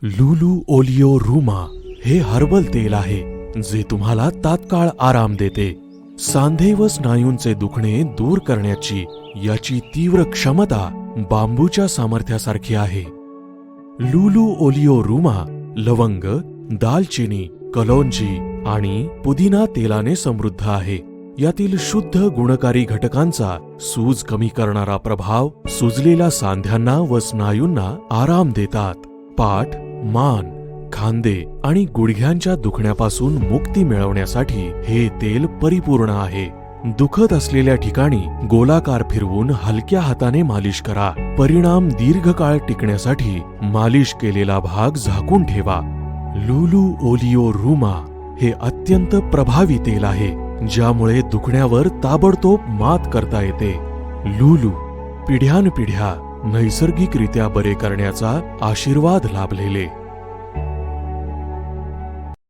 लुलू ओलिओ रूमा हे हर्बल तेल आहे जे तुम्हाला तात्काळ आराम देते. सांधे व स्नायूंचे दुखणे दूर करण्याची याची तीव्र क्षमता बांबूच्या सामर्थ्यासारखी आहे. लुलू ओलिओ रूमा लवंग, दालचिनी, कलोंजी आणि पुदिना तेलाने समृद्ध आहे. यातील शुद्ध गुणकारी घटकांचा सूज कमी करणारा प्रभाव सुजलेल्या सांध्यांना व स्नायूंना आराम देतात. पाठ, मान, खांदे आणि गुडघ्यांच्या दुखण्यापासून मुक्ती मिळवण्यासाठी हे तेल परिपूर्ण आहे. दुखत असलेल्या ठिकाणी गोलाकार फिरवून हलक्या हाताने मालिश करा. परिणाम दीर्घकाळ टिकण्यासाठी मालिश केलेला भाग झाकून ठेवा. लुलू ओलिओ रूमा हे अत्यंत प्रभावी तेल आहे ज्यामुळे दुखण्यावर ताबडतोब मात करता येते. लुलू पिढ्यानपिढ्या नैसर्गिकरित्या बरे करण्याचा आशीर्वाद लाभलेले.